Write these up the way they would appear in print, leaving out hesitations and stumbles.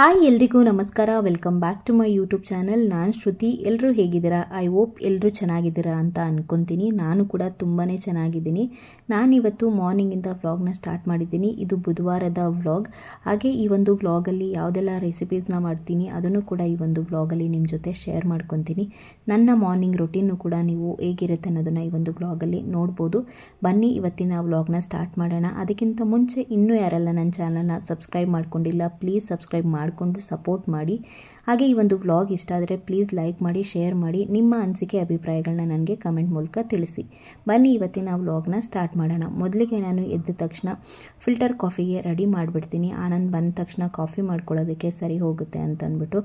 Hi ಎಲ್ರಿಗೂ ನಮಸ್ಕಾರ. Welcome back to my YouTube channel. ನಾನು ಶ್ರುತಿ. ಎಲ್ಲರೂ ಹೇಗಿದ್ದೀರಾ? ಐ ಹೋಪ್ ಎಲ್ಲರೂ ಚೆನ್ನಾಗಿದ್ದೀರಾ ಅಂತ ಅನ್ಕೊತೀನಿ. ನಾನು ಕೂಡ ತುಂಬಾ ಚೆನ್ನಾಗಿದ್ದೀನಿ. ನಾನಿವತ್ತು ಮಾರ್ನಿಂಗಿಂದ ವ್ಲಾಗ್ನ ಸ್ಟಾರ್ಟ್ ಮಾಡಿದ್ದೀನಿ. ಇದು ಬುಧವಾರದ ವ್ಲಾಗ್. ಹಾಗೆ ಈ ಒಂದು ವ್ಲಾಗಲ್ಲಿ ಯಾವುದೆಲ್ಲ ರೆಸಿಪೀಸ್ನ ಮಾಡ್ತೀನಿ ಅದನ್ನು ಕೂಡ ಈ ಒಂದು ವ್ಲಾಗಲ್ಲಿ ನಿಮ್ಮ ಜೊತೆ ಶೇರ್ ಮಾಡ್ಕೊತೀನಿ. ನನ್ನ ಮಾರ್ನಿಂಗ್ ರೊಟೀನು ಕೂಡ ನೀವು ಹೇಗಿರುತ್ತೆ ಅನ್ನೋದನ್ನು ಈ ಒಂದು ವ್ಲಾಗಲ್ಲಿ ನೋಡ್ಬೋದು. ಬನ್ನಿ ಇವತ್ತಿನ ವ್ಲಾಗ್ನ ಸ್ಟಾರ್ಟ್ ಮಾಡೋಣ. ಅದಕ್ಕಿಂತ ಮುಂಚೆ ಇನ್ನೂ ಯಾರೆಲ್ಲ ನನ್ನ ಚಾನಲ್ನ ಸಬ್ಸ್ಕ್ರೈಬ್ ಮಾಡ್ಕೊಂಡಿಲ್ಲ, ಪ್ಲೀಸ್ ಸಬ್ಸ್ಕ್ರೈಬ್ ಮಾಡಿಕೊಂಡು ಸಪೋರ್ಟ್ ಮಾಡಿ. ಹಾಗೆ ಈ ಒಂದು ವ್ಲಾಗ್ ಇಷ್ಟ ಆದರೆ ಪ್ಲೀಸ್ ಲೈಕ್ ಮಾಡಿ, ಶೇರ್ ಮಾಡಿ. ನಿಮ್ಮ ಅನಿಸಿಕೆ ಅಭಿಪ್ರಾಯಗಳನ್ನ ನನಗೆ ಕಮೆಂಟ್ ಮೂಲಕ ತಿಳಿಸಿ. ಬನ್ನಿ ಇವತ್ತಿನ ವ್ಲಾಗ್ನ ಸ್ಟಾರ್ಟ್ ಮಾಡೋಣ. ಮೊದಲಿಗೆ ನಾನು ಎದ್ದ ತಕ್ಷಣ ಫಿಲ್ಟರ್ ಕಾಫಿಗೆ ರೆಡಿ ಮಾಡಿಬಿಡ್ತೀನಿ. ಆನಂದ್ ಬಂದ ತಕ್ಷಣ ಕಾಫಿ ಮಾಡ್ಕೊಳ್ಳೋದಕ್ಕೆ ಸರಿ ಹೋಗುತ್ತೆ ಅಂತ ಅಂದ್ಬಿಟ್ಟು,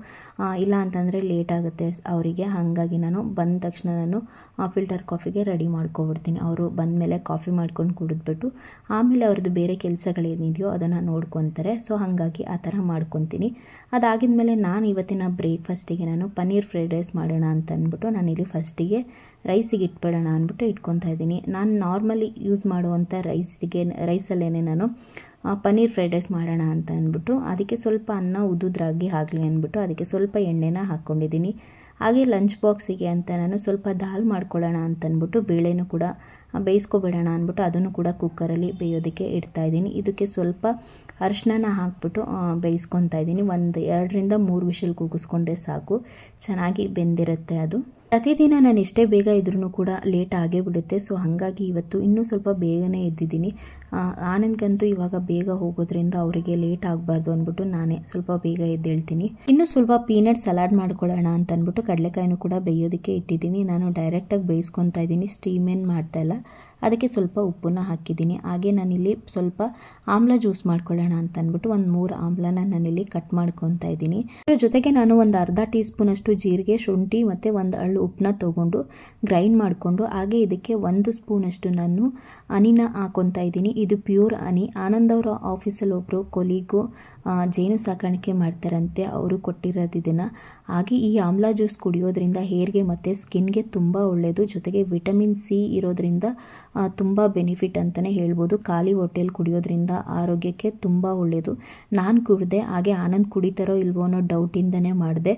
ಇಲ್ಲ ಅಂತಂದರೆ ಲೇಟ್ ಆಗುತ್ತೆ ಅವರಿಗೆ. ಹಾಗಾಗಿ ನಾನು ಬಂದ ತಕ್ಷಣ ನಾನು ಫಿಲ್ಟರ್ ಕಾಫಿಗೆ ರೆಡಿ ಮಾಡ್ಕೊಬಿಡ್ತೀನಿ. ಅವರು ಬಂದ ಮೇಲೆ ಕಾಫಿ ಮಾಡ್ಕೊಂಡು ಕುಡಿದ್ಬಿಟ್ಟು ಆಮೇಲೆ ಅವ್ರದ್ದು ಬೇರೆ ಕೆಲಸಗಳೇನಿದೆಯೋ ಅದನ್ನು ನೋಡ್ಕೊತಾರೆ. ಸೊ ಹಾಗಾಗಿ ಆ ಥರ ಮಾಡ್ಕೊತೀನಿ. ಅದಾಗಿದ ಮೇಲೆ ನಾನು ಇವತ್ತಿನ ಬ್ರೇಕ್ಫಾಸ್ಟಿಗೆ ನಾನು ಪನ್ನೀರ್ ಫ್ರೈಡ್ ರೈಸ್ ಮಾಡೋಣ ಅಂತ ಅಂದ್ಬಿಟ್ಟು ನಾನಿಲ್ಲಿ ಫಸ್ಟಿಗೆ ರೈಸಿಗೆ ಇಟ್ಬಿಡೋಣ ಅಂದ್ಬಿಟ್ಟು ಇಟ್ಕೊತಾ ಇದ್ದೀನಿ. ನಾನು ನಾರ್ಮಲಿ ಯೂಸ್ ಮಾಡುವಂಥ ರೈಸಲ್ಲೇ ನಾನು ಪನ್ನೀರ್ ಫ್ರೈಡ್ ರೈಸ್ ಮಾಡೋಣ ಅಂತ ಅಂದ್ಬಿಟ್ಟು ಅದಕ್ಕೆ ಸ್ವಲ್ಪ ಅನ್ನ ಉದುದ್ರಾಗಿ ಆಗಲಿ ಅಂದ್ಬಿಟ್ಟು ಅದಕ್ಕೆ ಸ್ವಲ್ಪ ಎಣ್ಣೆನ ಹಾಕ್ಕೊಂಡಿದ್ದೀನಿ. ಹಾಗೆ ಲಂಚ್ ಬಾಕ್ಸಿಗೆ ಅಂತ ನಾನು ಸ್ವಲ್ಪ ದಾಲ್ ಮಾಡ್ಕೊಳ್ಳೋಣ ಅಂತಂದ್ಬಿಟ್ಟು ಬೇಳೆನೂ ಕೂಡ ಬೇಯಿಸ್ಕೊಬಿಡೋಣ ಅಂದ್ಬಿಟ್ಟು ಅದನ್ನು ಕೂಡ ಕುಕ್ಕರಲ್ಲಿ ಬೇಯೋದಕ್ಕೆ ಇಡ್ತಾಯಿದ್ದೀನಿ. ಇದಕ್ಕೆ ಸ್ವಲ್ಪ ಅರಿಶಿನ ಹಾಕ್ಬಿಟ್ಟು ಬೇಯಿಸ್ಕೊತಾ ಇದ್ದೀನಿ. 2 3 ವಿಷಲ್ ಕೂಗಿಸ್ಕೊಂಡ್ರೆ ಸಾಕು, ಚೆನ್ನಾಗಿ ಬೆಂದಿರುತ್ತೆ ಅದು. ಪ್ರತಿದಿನ ನಾನು ಎಷ್ಟೇ ಬೇಗ ಇದ್ರೂ ಕೂಡ ಲೇಟ್ ಆಗೇ ಬಿಡುತ್ತೆ. ಸೊ ಹಾಗಾಗಿ ಇವತ್ತು ಇನ್ನೂ ಸ್ವಲ್ಪ ಬೇಗನೆ ಎದ್ದಿದ್ದೀನಿ. ಆನಂದ್ಗಂತೂ ಇವಾಗ ಬೇಗ ಹೋಗೋದ್ರಿಂದ ಅವರಿಗೆ ಲೇಟ್ ಆಗಬಾರ್ದು ಅಂದ್ಬಿಟ್ಟು ನಾನೇ ಸ್ವಲ್ಪ ಬೇಗ ಎದ್ದೇಳ್ತೀನಿ. ಇನ್ನು ಸ್ವಲ್ಪ ಪೀನಟ್ ಸಲಾಡ್ ಮಾಡ್ಕೊಳ್ಳೋಣ ಅಂತ ಅಂದ್ಬಿಟ್ಟು ಕಡಲೆಕಾಯಿನೂ ಕೂಡ ಬೇಯೋದಕ್ಕೆ ಇಟ್ಟಿದ್ದೀನಿ. ನಾನು ಡೈರೆಕ್ಟಾಗಿ ಬೇಯಿಸ್ಕೊತಾ ಇದ್ದೀನಿ, ಸ್ಟೀಮ್ ಏನು ಮಾಡ್ತಾ ಇಲ್ಲ. ಅದಕ್ಕೆ ಸ್ವಲ್ಪ ಉಪ್ಪನ್ನು ಹಾಕಿದ್ದೀನಿ. ಹಾಗೆ ನಾನಿಲ್ಲಿ ಸ್ವಲ್ಪ ಆಮ್ಲ ಜ್ಯೂಸ್ ಮಾಡ್ಕೊಳ್ಳೋಣ ಅಂತ ಅಂದ್ಬಿಟ್ಟು 3 ಆಮ್ಲನ ನಾನಿಲ್ಲಿ ಕಟ್ ಮಾಡ್ಕೊತಾ ಇದ್ದೀನಿ. ಅದರ ಜೊತೆಗೆ ನಾನು ಒಂದು ಅರ್ಧ ಟೀ ಸ್ಪೂನಷ್ಟು ಜೀರಿಗೆ, ಶುಂಠಿ ಮತ್ತು 1 ಹಳ್ಳು ಉಪ್ಪನ್ನ ತೊಗೊಂಡು ಗ್ರೈಂಡ್ ಮಾಡಿಕೊಂಡು ಹಾಗೆ ಇದಕ್ಕೆ 1 ಸ್ಪೂನಷ್ಟು ನಾನು ಹನಿನ ಹಾಕೊತಾ ಇದ್ದೀನಿ. ಇದು ಪ್ಯೂರ್ ಹನಿ. ಆನಂದ್ ಅವರ ಆಫೀಸಲ್ಲಿ ಒಬ್ಬರು ಕೊಲೀಗು ಜೇನು ಸಾಕಾಣಿಕೆ ಮಾಡ್ತಾರಂತೆ, ಅವರು ಕೊಟ್ಟಿರೋದು ಇದನ್ನು. ಹಾಗೆ ಈ ಆಮ್ಲ ಜ್ಯೂಸ್ ಕುಡಿಯೋದ್ರಿಂದ ಹೇರ್ಗೆ ಮತ್ತು ಸ್ಕಿನ್ಗೆ ತುಂಬ ಒಳ್ಳೆಯದು. ಜೊತೆಗೆ ವಿಟಮಿನ್ ಸಿ ಇರೋದ್ರಿಂದ ತುಂಬ ಬೆನಿಫಿಟ್ ಅಂತಲೇ ಹೇಳ್ಬೋದು. ಖಾಲಿ ಹೊಟ್ಟೆಯಲ್ಲಿ ಕುಡಿಯೋದ್ರಿಂದ ಆರೋಗ್ಯಕ್ಕೆ ತುಂಬ ಒಳ್ಳೆಯದು. ನಾನು ಕುಡಿದೆ. ಹಾಗೆ ಆನಂದ್ ಕುಡಿತಾರೋ ಇಲ್ವೋ ಅನ್ನೋ ಡೌಟಿಂದನೇ ಮಾಡಿದೆ.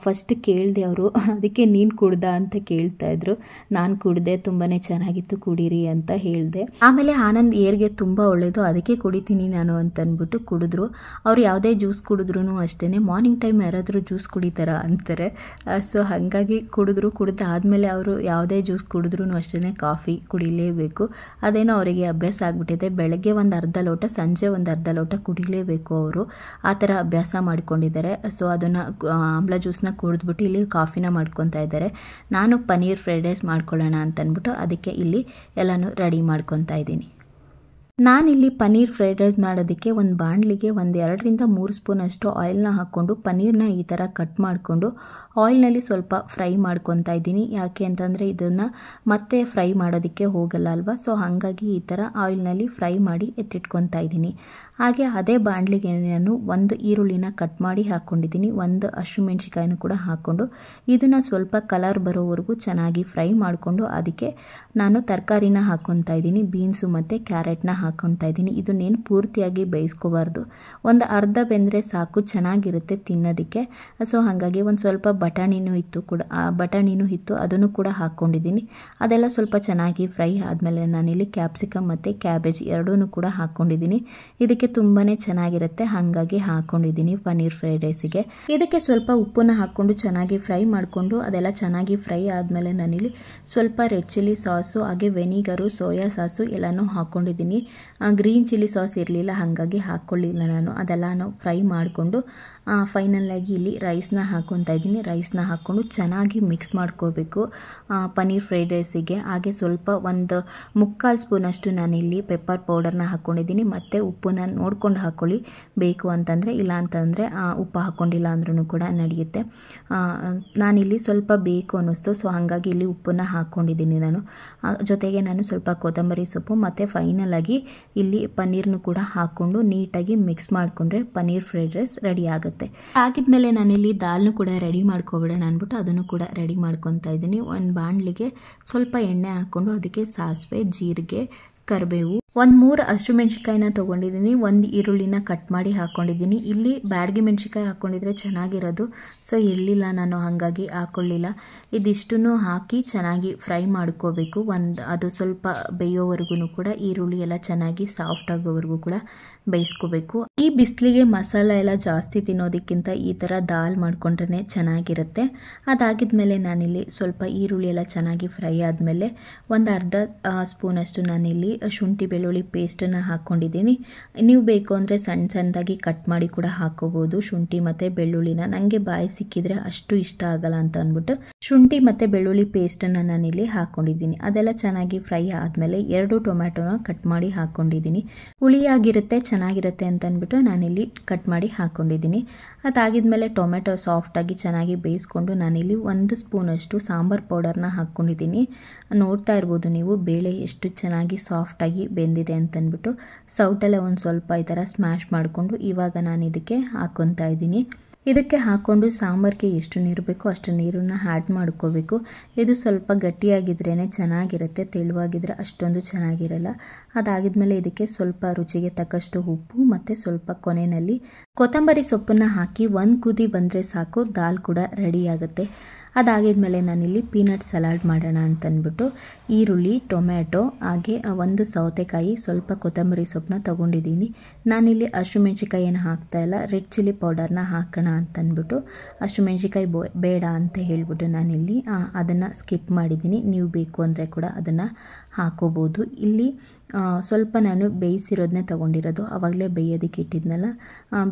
ಫಸ್ಟ್ ಕೇಳಿದೆ ಅವರು, ಅದಕ್ಕೆ ನೀನು ಕುಡ್ದ ಅಂತ ಕೇಳ್ತಾಯಿದ್ರು. ನಾನು ಕುಡಿದೆ, ತುಂಬಾ ಚೆನ್ನಾಗಿತ್ತು, ಕುಡೀರಿ ಅಂತ ಹೇಳಿದೆ. ಆಮೇಲೆ ಆನಂದ್ ಏರ್ಗೆ ತುಂಬ ಒಳ್ಳೆಯದು, ಅದಕ್ಕೆ ಕುಡಿತೀನಿ ನಾನು ಅಂತಂದ್ಬಿಟ್ಟು ಕುಡಿದ್ರು. ಅವ್ರು ಯಾವುದೇ ಜ್ಯೂಸ್ ಕುಡಿದ್ರೂ ಅಷ್ಟೇ, ಮಾರ್ನಿಂಗ್ ಟೈಮ್ ಯಾರಾದರೂ ಜ್ಯೂಸ್ ಕುಡಿತಾರ ಅಂತಾರೆ. ಸೊ ಹಾಗಾಗಿ ಕುಡಿದಾದ್ಮೇಲೆ ಅವರು ಯಾವುದೇ ಜ್ಯೂಸ್ ಕುಡಿದ್ರೂ ಅಷ್ಟೇ ಕಾಫಿ ಕುಡಿಲೇಬೇಕು. ಅದೇನೋ ಅವರಿಗೆ ಅಭ್ಯಾಸ ಆಗಿಬಿಟ್ಟಿದೆ. ಬೆಳಗ್ಗೆ 1 ಅರ್ಧ ಲೋಟ, ಸಂಜೆ 1 ಅರ್ಧ ಲೋಟ ಕುಡಿಲೇಬೇಕು ಅವರು, ಆ ಥರ ಅಭ್ಯಾಸ ಮಾಡ್ಕೊಂಡಿದ್ದಾರೆ. ಸೊ ಅದನ್ನು ಆಮ್ಲ ಜ್ಯೂಸ್ನ ಕುಡಿದ್ಬಿಟ್ಟು ಇಲ್ಲಿ ಕಾಫಿನ ಮಾಡ್ಕೊತಾ ಇದ್ದಾರೆ. ನಾನು ಪನ್ನೀರ್ ಫ್ರೈಡ್ ರೈಸ್ ಮಾಡ್ಕೊಳ್ಳೋಣ ಅಂತಂದ್ಬಿಟ್ಟು ಅದಕ್ಕೆ ಇಲ್ಲಿ ಎಲ್ಲನೂ ರೆಡಿ ಮಾಡ್ಕೊತಾ ಇದ್ದೀನಿ. ನಾನಿಲ್ಲಿ ಪನ್ನೀರ್ ಫ್ರೈಡ್ ರೈಸ್ ಮಾಡೋದಕ್ಕೆ ಒಂದು ಬಾಣಲಿಗೆ 2 3 ಸ್ಪೂನಷ್ಟು ಆಯಿಲ್ನ ಹಾಕ್ಕೊಂಡು ಪನ್ನೀರ್ನ ಈ ಥರ ಕಟ್ ಮಾಡಿಕೊಂಡು ಆಯಿಲ್ನಲ್ಲಿ ಸ್ವಲ್ಪ ಫ್ರೈ ಮಾಡ್ಕೊತಾ ಇದ್ದೀನಿ. ಯಾಕೆ ಅಂತಂದರೆ ಇದನ್ನು ಮತ್ತೆ ಫ್ರೈ ಮಾಡೋದಕ್ಕೆ ಹೋಗಲ್ಲ ಅಲ್ವಾ. ಸೊ ಹಾಗಾಗಿ ಈ ಥರ ಆಯಿಲ್ನಲ್ಲಿ ಫ್ರೈ ಮಾಡಿ ಎತ್ತಿಟ್ಕೊತಾ ಇದ್ದೀನಿ. ಹಾಗೆ ಅದೇ ಬಾಣಲಿಗೆ ನಾನು 1 ಈರುಳ್ಳಿನ ಕಟ್ ಮಾಡಿ ಹಾಕ್ಕೊಂಡಿದ್ದೀನಿ. 1 ಹಸಿಮೆಣ್ಸಿಕಾಯಿನೂ ಕೂಡ ಹಾಕ್ಕೊಂಡು ಇದನ್ನು ಸ್ವಲ್ಪ ಕಲರ್ ಬರೋವರೆಗೂ ಚೆನ್ನಾಗಿ ಫ್ರೈ ಮಾಡಿಕೊಂಡು ಅದಕ್ಕೆ ನಾನು ತರಕಾರಿನ ಹಾಕ್ಕೊತಾ ಇದ್ದೀನಿ. ಬೀನ್ಸು ಮತ್ತು ಕ್ಯಾರೆಟ್ನ ಹಾಕ್ಕೊತಾ ಇದ್ದೀನಿ. ಇದನ್ನೇನು ಪೂರ್ತಿಯಾಗಿ ಬೇಯಿಸ್ಕೋಬಾರ್ದು, ಒಂದು ಅರ್ಧ ಬೆಂದರೆ ಸಾಕು, ಚೆನ್ನಾಗಿರುತ್ತೆ ತಿನ್ನೋದಕ್ಕೆ. ಸೊ ಹಾಗಾಗಿ ಒಂದು ಸ್ವಲ್ಪ ಬಟಾಣಿನೂ ಇತ್ತು ಅದನ್ನು ಕೂಡ ಹಾಕ್ಕೊಂಡಿದ್ದೀನಿ. ಅದೆಲ್ಲ ಸ್ವಲ್ಪ ಚೆನ್ನಾಗಿ ಫ್ರೈ ಆದಮೇಲೆ ನಾನಿಲ್ಲಿ ಕ್ಯಾಪ್ಸಿಕಮ್ ಮತ್ತು ಕ್ಯಾಬೇಜ್ ಎರಡೂ ಕೂಡ ಹಾಕ್ಕೊಂಡಿದ್ದೀನಿ. ಇದಕ್ಕೆ ತುಂಬಾ ಚೆನ್ನಾಗಿರುತ್ತೆ, ಹಾಗಾಗಿ ಹಾಕ್ಕೊಂಡಿದ್ದೀನಿ ಪನ್ನೀರ್ ಫ್ರೈಡ್ ರೈಸಿಗೆ. ಇದಕ್ಕೆ ಸ್ವಲ್ಪ ಉಪ್ಪನ್ನು ಹಾಕ್ಕೊಂಡು ಚೆನ್ನಾಗಿ ಫ್ರೈ ಮಾಡಿಕೊಂಡು ಅದೆಲ್ಲ ಚೆನ್ನಾಗಿ ಫ್ರೈ ಆದಮೇಲೆ ನಾನಿಲ್ಲಿ ಸ್ವಲ್ಪ ರೆಡ್ ಚಿಲ್ಲಿ ಸಾಸು ಹಾಗೆ ವೆನಿಗರು, ಸೋಯಾ ಸಾಸು ಎಲ್ಲನೂ ಹಾಕ್ಕೊಂಡಿದ್ದೀನಿ. ಗ್ರೀನ್ ಚಿಲ್ಲಿ ಸಾಸ್ ಇರಲಿಲ್ಲ, ಹಾಗಾಗಿ ಹಾಕ್ಕೊಳ್ಳಿಲ್ಲ ನಾನು. ಅದೆಲ್ಲನೂ ಫ್ರೈ ಮಾಡಿಕೊಂಡು ಫೈನಲಾಗಿ ಇಲ್ಲಿ ರೈಸ್ನ ಹಾಕ್ಕೊತಾ ಇದ್ದೀನಿ. ರೈಸ್ನ ಹಾಕ್ಕೊಂಡು ಚೆನ್ನಾಗಿ ಮಿಕ್ಸ್ ಮಾಡ್ಕೋಬೇಕು ಪನ್ನೀರ್ ಫ್ರೈಡ್ ರೈಸಿಗೆ. ಹಾಗೆ ಸ್ವಲ್ಪ 1/4 ಸ್ಪೂನಷ್ಟು ನಾನಿಲ್ಲಿ ಪೆಪ್ಪರ್ ಪೌಡರ್ನ ಹಾಕ್ಕೊಂಡಿದ್ದೀನಿ. ಮತ್ತು ಉಪ್ಪನ್ನ ನೋಡ್ಕೊಂಡು ಹಾಕ್ಕೊಳ್ಳಿ ಬೇಕು ಅಂತಂದರೆ, ಇಲ್ಲ ಅಂತಂದರೆ ಉಪ್ಪು ಹಾಕ್ಕೊಂಡಿಲ್ಲ ಅಂದ್ರೂ ಕೂಡ ನಡೆಯುತ್ತೆ. ನಾನಿಲ್ಲಿ ಸ್ವಲ್ಪ ಬೇಕು ಅನ್ನಿಸ್ತು, ಸೊ ಹಾಗಾಗಿ ಇಲ್ಲಿ ಉಪ್ಪನ್ನು ಹಾಕ್ಕೊಂಡಿದ್ದೀನಿ ನಾನು. ಜೊತೆಗೆ ನಾನು ಸ್ವಲ್ಪ ಕೊತ್ತಂಬರಿ ಸೊಪ್ಪು ಮತ್ತು ಫೈನಲಾಗಿ ಇಲ್ಲಿ ಪನ್ನೀರ್ನು ಕೂಡ ಹಾಕ್ಕೊಂಡು ನೀಟಾಗಿ ಮಿಕ್ಸ್ ಮಾಡಿಕೊಂಡ್ರೆ ಪನ್ನೀರ್ ಫ್ರೈಡ್ ರೈಸ್ ರೆಡಿ ಆಗುತ್ತೆ. ಆಗಿದ್ಮೇಲೆ ನಾನಿಲ್ಲಿ ದಾಲ್ನು ಕೂಡ ರೆಡಿ ಮಾಡ್ಕೊಬಿಡೋಣ ಅಂದ್ಬಿಟ್ಟು ಅದನ್ನು ಕೂಡ ರೆಡಿ ಮಾಡ್ಕೊತಾ ಇದ್ದೀನಿ. ಒಂದು ಬಾಣಲಿಗೆ ಸ್ವಲ್ಪ ಎಣ್ಣೆ ಹಾಕ್ಕೊಂಡು ಅದಕ್ಕೆ ಸಾಸಿವೆ, ಜೀರಿಗೆ, ಕರಿಬೇವು ಒಂದು 3 ಹಸಿಮೆಣಸಿಕಾಯಿನ ತೊಗೊಂಡಿದ್ದೀನಿ, ಒಂದು ಈರುಳ್ಳಿನ ಕಟ್ ಮಾಡಿ ಹಾಕ್ಕೊಂಡಿದ್ದೀನಿ. ಇಲ್ಲಿ ಬ್ಯಾಡಗಿ ಮೆಣಸಿಕಾಯಿ ಹಾಕ್ಕೊಂಡಿದ್ರೆ ಚೆನ್ನಾಗಿರೋದು, ಸೊ ಇರಲಿಲ್ಲ ನಾನು ಹಾಗಾಗಿ ಹಾಕ್ಕೊಳ್ಳಿಲ್ಲ. ಇದಿಷ್ಟನ್ನು ಹಾಕಿ ಚೆನ್ನಾಗಿ ಫ್ರೈ ಮಾಡ್ಕೋಬೇಕು. ಅದು ಸ್ವಲ್ಪ ಬೇಯೋವರೆಗೂ ಕೂಡ ಈರುಳ್ಳಿ ಎಲ್ಲ ಚೆನ್ನಾಗಿ ಸಾಫ್ಟ್ ಆಗೋವರೆಗೂ ಕೂಡ ಬೇಯಿಸ್ಕೋಬೇಕು. ಈ ಬಿಸಿಲಿಗೆ ಮಸಾಲೆ ಎಲ್ಲ ಜಾಸ್ತಿ ತಿನ್ನೋದಕ್ಕಿಂತ ಈ ಥರ ದಾಲ್ ಮಾಡ್ಕೊಂಡ್ರೆ ಚೆನ್ನಾಗಿರುತ್ತೆ. ಅದಾಗಿದ್ಮೇಲೆ ನಾನಿಲ್ಲಿ ಸ್ವಲ್ಪ ಈರುಳ್ಳಿ ಎಲ್ಲ ಚೆನ್ನಾಗಿ ಫ್ರೈ ಆದಮೇಲೆ ಒಂದು ಅರ್ಧ ಸ್ಪೂನಷ್ಟು ನಾನಿಲ್ಲಿ ಶುಂಠಿ ಬೆಳ್ಳುಳ್ಳಿ ಪೇಸ್ಟನ್ನು ಹಾಕ್ಕೊಂಡಿದ್ದೀನಿ. ನೀವು ಬೇಕು ಅಂದರೆ ಸಣ್ಣ ಸಣ್ಣದಾಗಿ ಕಟ್ ಮಾಡಿ ಕೂಡ ಹಾಕ್ಕೋಬೋದು ಶುಂಠಿ ಮತ್ತು ಬೆಳ್ಳುಳ್ಳಿನ. ನನಗೆ ಬಾಯಿ ಸಿಕ್ಕಿದ್ರೆ ಅಷ್ಟು ಇಷ್ಟ ಆಗಲ್ಲ ಅಂತ ಅಂದ್ಬಿಟ್ಟು ಶುಂಠಿ ಮತ್ತು ಬೆಳ್ಳುಳ್ಳಿ ಪೇಸ್ಟನ್ನು ನಾನಿಲ್ಲಿ ಹಾಕ್ಕೊಂಡಿದ್ದೀನಿ. ಅದೆಲ್ಲ ಚೆನ್ನಾಗಿ ಫ್ರೈ ಆದಮೇಲೆ 2 ಟೊಮ್ಯಾಟೊನ ಕಟ್ ಮಾಡಿ ಹಾಕ್ಕೊಂಡಿದ್ದೀನಿ. ಹುಳಿಯಾಗಿರುತ್ತೆ ಚೆನ್ನಾಗಿರುತ್ತೆ ಅಂತ ಅಂದ್ಬಿಟ್ಟು ನಾನಿಲ್ಲಿ ಕಟ್ ಮಾಡಿ ಹಾಕ್ಕೊಂಡಿದ್ದೀನಿ. ಅದಾಗಿದ್ಮೇಲೆ ಟೊಮೆಟೊ ಸಾಫ್ಟಾಗಿ ಚೆನ್ನಾಗಿ ಬೇಯಿಸ್ಕೊಂಡು ನಾನಿಲ್ಲಿ 1 ಸ್ಪೂನಷ್ಟು ಸಾಂಬಾರು ಪೌಡರ್ನ ಹಾಕ್ಕೊಂಡಿದ್ದೀನಿ. ನೋಡ್ತಾ ಇರ್ಬೋದು ನೀವು ಬೇಳೆ ಎಷ್ಟು ಚೆನ್ನಾಗಿ ಸಾಫ್ಟಾಗಿ ಬೆಂದಿದೆ ಅಂತಂದ್ಬಿಟ್ಟು. ಸೌಟಲ್ಲೇ ಒಂದು ಸ್ವಲ್ಪ ಈ ಥರ ಸ್ಮ್ಯಾಶ್ ಮಾಡಿಕೊಂಡು ಇವಾಗ ನಾನು ಇದಕ್ಕೆ ಹಾಕ್ಕೊತಾ ಇದ್ದೀನಿ. ಇದಕ್ಕೆ ಹಾಕ್ಕೊಂಡು ಸಾಂಬಾರಿಗೆ ಎಷ್ಟು ನೀರು ಬೇಕೋ ಅಷ್ಟು ನೀರನ್ನು ಆ್ಯಡ್ ಮಾಡ್ಕೋಬೇಕು. ಇದು ಸ್ವಲ್ಪ ಗಟ್ಟಿಯಾಗಿದ್ರೇ ಚೆನ್ನಾಗಿರುತ್ತೆ, ತೆಳುವಾಗಿದ್ದರೆ ಅಷ್ಟೊಂದು ಚೆನ್ನಾಗಿರಲ್ಲ. ಅದಾಗಿದ್ಮೇಲೆ ಇದಕ್ಕೆ ಸ್ವಲ್ಪ ರುಚಿಗೆ ತಕ್ಕಷ್ಟು ಉಪ್ಪು ಮತ್ತು ಸ್ವಲ್ಪ ಕೊನೆಯಲ್ಲಿ ಕೊತ್ತಂಬರಿ ಸೊಪ್ಪನ್ನು ಹಾಕಿ 1 ಕುದಿ ಬಂದರೆ ಸಾಕು, ದಾಲ್ ಕೂಡ ರೆಡಿ ಆಗುತ್ತೆ. ಅದಾಗಿದ್ಮೇಲೆ ನಾನಿಲ್ಲಿ ಪೀನಟ್ ಸಲಾಡ್ ಮಾಡೋಣ ಅಂತಂದ್ಬಿಟ್ಟು ಈರುಳ್ಳಿ, ಟೊಮ್ಯಾಟೊ ಹಾಗೆ 1 ಸೌತೆಕಾಯಿ, ಸ್ವಲ್ಪ ಕೊತ್ತಂಬರಿ ಸೊಪ್ಪನ್ನ ತೊಗೊಂಡಿದ್ದೀನಿ. ನಾನಿಲ್ಲಿ ಹಸಿಮೆಣ್ಸಿಕಾಯಿ ಏನು ಹಾಕ್ತಾಯಿಲ್ಲ, ರೆಡ್ ಚಿಲ್ಲಿ ಪೌಡರ್ನ ಹಾಕೋಣ ಅಂತಂದ್ಬಿಟ್ಟು ಹಸಿಮೆಣ್ಸಿಕಾಯಿ ಬೇಡ ಅಂತ ಹೇಳ್ಬಿಟ್ಟು ನಾನಿಲ್ಲಿ ಅದನ್ನು ಸ್ಕಿಪ್ ಮಾಡಿದ್ದೀನಿ. ನೀವು ಬೇಕು ಅಂದರೆ ಕೂಡ ಅದನ್ನು ಹಾಕೋಬೋದು. ಇಲ್ಲಿ ಸ್ವಲ್ಪ ನಾನು ಬೇಯಿಸಿರೋದನ್ನೇ ತೊಗೊಂಡಿರೋದು, ಆವಾಗಲೇ ಬೇಯೋದಕ್ಕೆ ಇಟ್ಟಿದ್ನಲ್ಲ,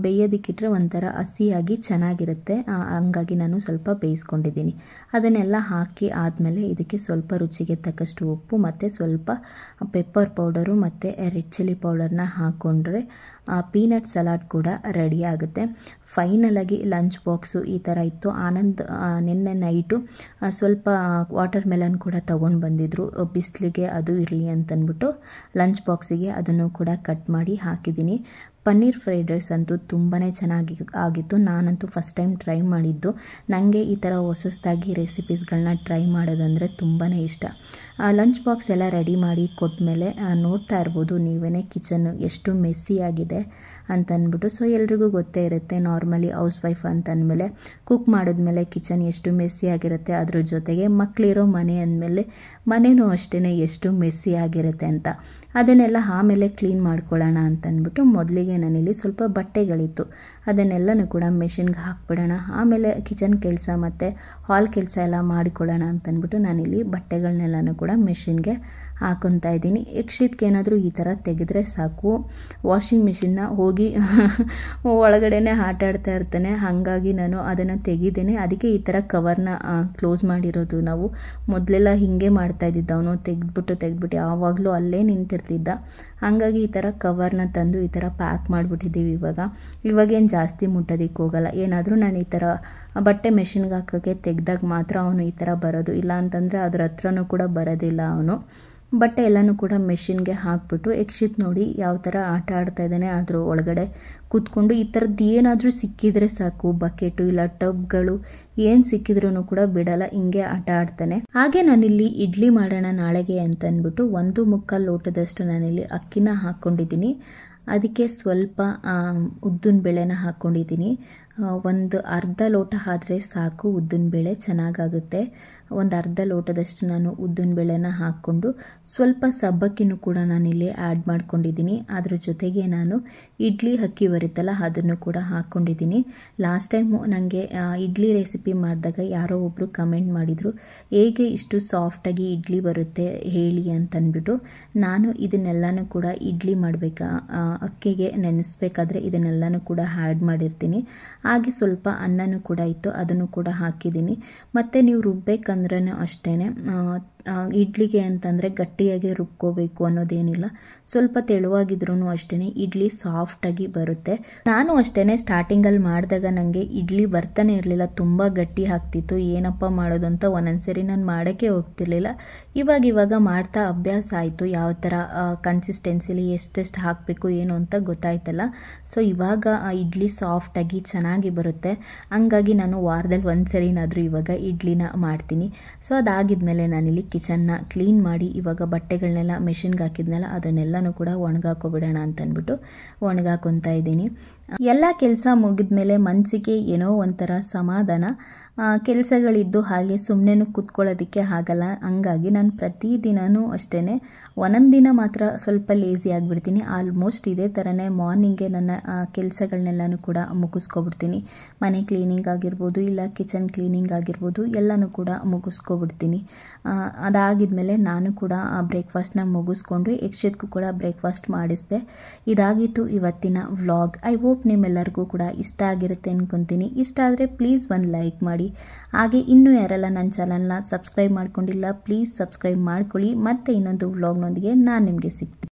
ಬೇಯೋದಕ್ಕಿಟ್ರೆ ಒಂಥರ ಹಸಿಯಾಗಿ ಚೆನ್ನಾಗಿರುತ್ತೆ, ಹಂಗಾಗಿ ನಾನು ಸ್ವಲ್ಪ ಬೇಯಿಸ್ಕೊಂಡಿದ್ದೀನಿ. ಅದನ್ನೆಲ್ಲ ಹಾಕಿ ಆದಮೇಲೆ ಇದಕ್ಕೆ ಸ್ವಲ್ಪ ರುಚಿಗೆ ತಕ್ಕಷ್ಟು ಉಪ್ಪು ಮತ್ತು ಸ್ವಲ್ಪ ಪೆಪ್ಪರ್ ಪೌಡರು ಮತ್ತು ರೆಡ್ ಚಿಲ್ಲಿ ಪೌಡರ್ನ ಹಾಕ್ಕೊಂಡ್ರೆ ಪೀನಟ್ ಸಲಾಡ್ ಕೂಡ ರೆಡಿ ಆಗುತ್ತೆ. ಫೈನಲಾಗಿ ಲಂಚ್ ಬಾಕ್ಸು ಈ ಥರ ಇತ್ತು. ಆನಂದ್ ನಿನ್ನೆ ನೈಟು ಸ್ವಲ್ಪ ವಾಟರ್ ಮೆಲನ್ ಕೂಡ ತೊಗೊಂಡು ಬಂದಿದ್ರು, ಬಿಸಿಲಿಗೆ ಅದು ಇರಲಿ ಅಂತಂದ್ಬಿಟ್ಟು ಲಂಚ್ ಬಾಕ್ಸಿಗೆ ಅದನ್ನು ಕೂಡ ಕಟ್ ಮಾಡಿ ಹಾಕಿದ್ದೀನಿ. ಪನ್ನೀರ್ ಫ್ರೈಡ್ ರೈಸ್ ಅಂತೂ ತುಂಬಾ ಚೆನ್ನಾಗಿ ಆಗಿತ್ತು. ನಾನಂತೂ ಫಸ್ಟ್ ಟೈಮ್ ಟ್ರೈ ಮಾಡಿದ್ದು. ನನಗೆ ಈ ಥರ ಹೊಸದಾಗಿ ರೆಸಿಪೀಸ್ಗಳನ್ನ ಟ್ರೈ ಮಾಡೋದಂದರೆ ತುಂಬಾ ಇಷ್ಟ. ಲಂಚ್ ಬಾಕ್ಸ್ ಎಲ್ಲ ರೆಡಿ ಮಾಡಿ ಕೊಟ್ಟಮೇಲೆ ನೋಡ್ತಾ ಇರ್ಬೋದು ನೀವೇ ಕಿಚನ್ನು ಎಷ್ಟು ಮೆಸ್ಸಿ ಆಗಿದೆ ಅಂತಂದ್ಬಿಟ್ಟು. ಸೊ ಎಲ್ರಿಗೂ ಗೊತ್ತೇ ಇರುತ್ತೆ, ನಾರ್ಮಲಿ ಹೌಸ್ ವೈಫ್ ಅಂತಂದಮೇಲೆ ಕುಕ್ ಮಾಡಿದ್ಮೇಲೆ ಕಿಚನ್ ಎಷ್ಟು ಮೆಸ್ಸಿ ಆಗಿರುತ್ತೆ, ಅದ್ರ ಜೊತೆಗೆ ಮಕ್ಕಳಿರೋ ಮನೆ ಅಂದಮೇಲೆ ಮನೆಯೂ ಅಷ್ಟೇ ಎಷ್ಟು ಮೆಸ್ಸಿ ಆಗಿರುತ್ತೆ ಅಂತ. ಅದನ್ನೆಲ್ಲ ಆಮೇಲೆ ಕ್ಲೀನ್ ಮಾಡ್ಕೊಳ್ಳೋಣ ಅಂತಂದ್ಬಿಟ್ಟು ಮೊದಲಿಗೆ ನಾನಿಲ್ಲಿ ಸ್ವಲ್ಪ ಬಟ್ಟೆಗಳಿತ್ತು ಅದನ್ನೆಲ್ಲನೂ ಕೂಡ ಮೆಷಿನ್ಗೆ ಹಾಕ್ಬಿಡೋಣ, ಆಮೇಲೆ ಕಿಚನ್ ಕೆಲಸ ಮತ್ತು ಹಾಲ್ ಕೆಲಸ ಎಲ್ಲ ಮಾಡಿಕೊಳ್ಳೋಣ ಅಂತಂದ್ಬಿಟ್ಟು ನಾನಿಲ್ಲಿ ಬಟ್ಟೆಗಳನ್ನೆಲ್ಲನೂ ಕೂಡ ಮೆಷಿನ್ಗೆ ಹಾಕೊತಾ ಇದ್ದೀನಿ. ಯಕ್ಷಿತ್ಗೆ ಏನಾದರೂ ಈ ಥರ ತೆಗೆದ್ರೆ ಸಾಕು, ವಾಷಿಂಗ್ ಮಿಷಿನ್ನ ಹೋಗಿ ಒಳಗಡೆನೇ ಆಟ ಆಡ್ತಾ ಇರ್ತಾನೆ. ಹಾಗಾಗಿ ನಾನು ಅದನ್ನು ತೆಗಿದ್ದೇನೆ. ಅದಕ್ಕೆ ಈ ಥರ ಕವರ್ನ ಕ್ಲೋಸ್ ಮಾಡಿರೋದು. ನಾವು ಮೊದಲೆಲ್ಲ ಹೀಗೆ ಮಾಡ್ತಾಯಿದ್ದಿದ್ದು, ಅವನು ತೆಗೆದ್ಬಿಟ್ಟು ಯಾವಾಗಲೂ ಅಲ್ಲೇ ನಿಂತಿರ್ತಿದ್ದ. ಹಾಗಾಗಿ ಈ ಥರ ಕವರ್ನ ತಂದು ಈ ಥರ ಪ್ಯಾಕ್ ಮಾಡಿಬಿಟ್ಟಿದ್ದೀವಿ. ಇವಾಗೇನು ಜಾಸ್ತಿ ಮುಟ್ಟೋದಕ್ಕೆ ಹೋಗಲ್ಲ. ಏನಾದರೂ ನಾನು ಈ ಥರ ಬಟ್ಟೆ ಮೆಷಿನ್ಗೆ ಹಾಕೋಕ್ಕೆ ತೆಗೆದಾಗ ಮಾತ್ರ ಅವನು ಈ ಥರ ಬರೋದು, ಇಲ್ಲ ಅಂತಂದರೆ ಅದ್ರ ಹತ್ರನೂ ಕೂಡ ಬರೋದಿಲ್ಲ ಅವನು. ಬಟ್ಟೆ ಎಲ್ಲನೂ ಕೂಡ ಮೆಷಿನ್ಗೆ ಹಾಕ್ಬಿಟ್ಟು ಯಕ್ಷಿತ್ ನೋಡಿ ಯಾವ ಥರ ಆಟ ಆಡ್ತಾ ಇದ್ದಾನೆ. ಅದ್ರ ಒಳಗಡೆ ಕೂತ್ಕೊಂಡು ಈ ಥರದ್ದು ಏನಾದರೂ ಸಿಕ್ಕಿದ್ರೆ ಸಾಕು, ಬಕೆಟು ಇಲ್ಲ ಟಬ್ಗಳು ಏನು ಸಿಕ್ಕಿದ್ರೂ ಕೂಡ ಬಿಡಲ್ಲ, ಹಿಂಗೆ ಆಟ ಆಡ್ತಾನೆ. ಹಾಗೆ ನಾನಿಲ್ಲಿ ಇಡ್ಲಿ ಮಾಡೋಣ ನಾಳೆಗೆ ಅಂತಂದ್ಬಿಟ್ಟು 1.25 ಲೋಟದಷ್ಟು ನಾನಿಲ್ಲಿ ಅಕ್ಕಿನ ಹಾಕ್ಕೊಂಡಿದ್ದೀನಿ. ಅದಕ್ಕೆ ಸ್ವಲ್ಪ ಉದ್ದಿನ ಬೇಳೆನ ಹಾಕ್ಕೊಂಡಿದ್ದೀನಿ. ಒಂದು ಅರ್ಧ ಲೋಟ ಆದರೆ ಸಾಕು, ಉದ್ದಿನ ಬೇಳೆ ಚೆನ್ನಾಗಾಗುತ್ತೆ. ಒಂದು ಅರ್ಧ ಲೋಟದಷ್ಟು ನಾನು ಉದ್ದಿನ ಬೇಳೆನ ಹಾಕ್ಕೊಂಡು ಸ್ವಲ್ಪ ಸಬ್ಬಕ್ಕಿನೂ ಕೂಡ ನಾನಿಲ್ಲಿ ಆ್ಯಡ್ ಮಾಡ್ಕೊಂಡಿದ್ದೀನಿ. ಅದ್ರ ಜೊತೆಗೆ ನಾನು ಇಡ್ಲಿ ಅಕ್ಕಿ ಬರುತ್ತಲ್ಲ ಅದನ್ನು ಕೂಡ ಹಾಕ್ಕೊಂಡಿದ್ದೀನಿ. ಲಾಸ್ಟ್ ಟೈಮು ನನಗೆ ಇಡ್ಲಿ ರೆಸಿಪಿ ಮಾಡಿದಾಗ ಯಾರೋ ಒಬ್ಬರು ಕಮೆಂಟ್ ಮಾಡಿದರು, ಹೇಗೆ ಇಷ್ಟು ಸಾಫ್ಟಾಗಿ ಇಡ್ಲಿ ಬರುತ್ತೆ ಹೇಳಿ ಅಂತಂದ್ಬಿಟ್ಟು. ನಾನು ಇದನ್ನೆಲ್ಲನೂ ಕೂಡ ಇಡ್ಲಿ ಮಾಡಬೇಕಾ ಅಕ್ಕಿಗೆ ನೆನೆಸ್ಬೇಕಾದ್ರೆ ಇದನ್ನೆಲ್ಲನೂ ಕೂಡ ಆ್ಯಡ್ ಮಾಡಿರ್ತೀನಿ. ಹಾಗೆ ಸ್ವಲ್ಪ ಅನ್ನನೂ ಕೂಡ ಇತ್ತು, ಅದನ್ನು ಕೂಡ ಹಾಕಿದ್ದೀನಿ. ಮತ್ತು ನೀವು ರುಬ್ಬೇಕಂದ್ರೂ ಅಷ್ಟೇ, ಇಡ್ಲಿಗೆ ಅಂತಂದರೆ ಗಟ್ಟಿಯಾಗಿ ರುಬ್ಕೋಬೇಕು ಅನ್ನೋದೇನಿಲ್ಲ, ಸ್ವಲ್ಪ ತೆಳುವಾಗಿದ್ರೂ ಅಷ್ಟೇ ಇಡ್ಲಿ ಸಾಫ್ಟಾಗಿ ಬರುತ್ತೆ. ನಾನು ಅಷ್ಟೇ ಸ್ಟಾರ್ಟಿಂಗಲ್ಲಿ ಮಾಡಿದಾಗ ನನಗೆ ಇಡ್ಲಿ ಬರ್ತಾನೆ ಇರಲಿಲ್ಲ, ತುಂಬ ಗಟ್ಟಿ ಆಗ್ತಿತ್ತು. ಏನಪ್ಪ ಮಾಡೋದು ಅಂತ ಒಂದೊಂದ್ಸರಿ ನಾನು ಮಾಡೋಕ್ಕೆ ಹೋಗ್ತಿರ್ಲಿಲ್ಲ. ಇವಾಗ ಮಾಡ್ತಾ ಅಭ್ಯಾಸ ಆಯಿತು, ಯಾವ ಥರ ಕನ್ಸಿಸ್ಟೆನ್ಸಿಲಿ ಎಷ್ಟೆಷ್ಟು ಹಾಕಬೇಕು ಏನು ಅಂತ ಗೊತ್ತಾಯ್ತಲ್ಲ. ಸೊ ಇವಾಗ ಇಡ್ಲಿ ಸಾಫ್ಟಾಗಿ ಚೆನ್ನಾಗಿ ಬರುತ್ತೆ. ಹಂಗಾಗಿ ನಾನು ವಾರದಲ್ಲಿ ಒಂದ್ಸರಿನಾದರೂ ಇವಾಗ ಇಡ್ಲಿನ ಮಾಡ್ತೀನಿ. ಸೊ ಅದಾಗಿದ್ಮೇಲೆ ನಾನಿಲ್ಲಿ ಕಿಚನ್ನ ಕ್ಲೀನ್ ಮಾಡಿ ಇವಾಗ ಬಟ್ಟೆಗಳನ್ನೆಲ್ಲ ಮೆಷಿನ್ಗೆ ಹಾಕಿದ್ನಲ್ಲ ಅದನ್ನೆಲ್ಲನೂ ಕೂಡ ಒಣಗಾಕೋಬಿಡೋಣ ಅಂತಂದ್ಬಿಟ್ಟು ಒಣಗಾಕೊತಾ ಇದ್ದೀನಿ. ಎಲ್ಲ ಕೆಲಸ ಮುಗಿದ್ಮೇಲೆ ಮನಸ್ಸಿಗೆ ಏನೋ ಒಂಥರ ಸಮಾಧಾನ. ಕೆಲಸಗಳಿದ್ದು ಹಾಗೆ ಸುಮ್ಮನೆ ಕೂತ್ಕೊಳ್ಳೋದಕ್ಕೆ ಆಗಲ್ಲ. ಹಂಗಾಗಿ ನಾನು ಪ್ರತಿದಿನವೂ ಅಷ್ಟೇ ಒಂದೊಂದು ದಿನ ಮಾತ್ರ ಸ್ವಲ್ಪ ಲೇಸಿ ಆಗಿಬಿಡ್ತೀನಿ. ಆಲ್ಮೋಸ್ಟ್ ಇದೇ ಥರನೇ ಮಾರ್ನಿಂಗೆ ನನ್ನ ಕೆಲಸಗಳನ್ನೆಲ್ಲನೂ ಕೂಡ ಮುಗಿಸ್ಕೊಬಿಡ್ತೀನಿ. ಮನೆ ಕ್ಲೀನಿಂಗ್ ಆಗಿರ್ಬೋದು, ಇಲ್ಲ ಕಿಚನ್ ಕ್ಲೀನಿಂಗ್ ಆಗಿರ್ಬೋದು, ಎಲ್ಲನೂ ಕೂಡ ಮುಗಿಸ್ಕೊಬಿಡ್ತೀನಿ. ಅದಾಗಿದ್ಮೇಲೆ ನಾನು ಕೂಡ ಬ್ರೇಕ್ಫಾಸ್ಟ್ನ ಮುಗಿಸ್ಕೊಂಡು ಯಕ್ಷಿತ್ಗೂ ಕೂಡ ಬ್ರೇಕ್ಫಾಸ್ಟ್ ಮಾಡಿಸಿದೆ. ಇದಾಗಿತ್ತು ಇವತ್ತಿನ ವ್ಲಾಗ್. ಐ ಹೋಪ್ ನಿಮ್ಮೆಲ್ಲರಿಗೂ ಕೂಡ ಇಷ್ಟ ಆಗಿರುತ್ತೆ ಅಂದ್ಕೊತೀನಿ. ಇಷ್ಟ ಆದರೆ ಪ್ಲೀಸ್ ಒಂದು ಲೈಕ್ ಮಾಡಿ. ಹಾಗೆ ಇನ್ನೂ ಯಾರೆಲ್ಲ ನನ್ನ ಚಾನಲ್ನ ಸಬ್ಸ್ಕ್ರೈಬ್ ಮಾಡ್ಕೊಂಡಿಲ್ಲ ಪ್ಲೀಸ್ ಸಬ್ಸ್ಕ್ರೈಬ್ ಮಾಡ್ಕೊಳ್ಳಿ. ಮತ್ತೆ ಇನ್ನೊಂದು ವ್ಲಾಗ್ನೊಂದಿಗೆ ನಾನು ನಿಮಗೆ ಸಿಗ್ತೀನಿ.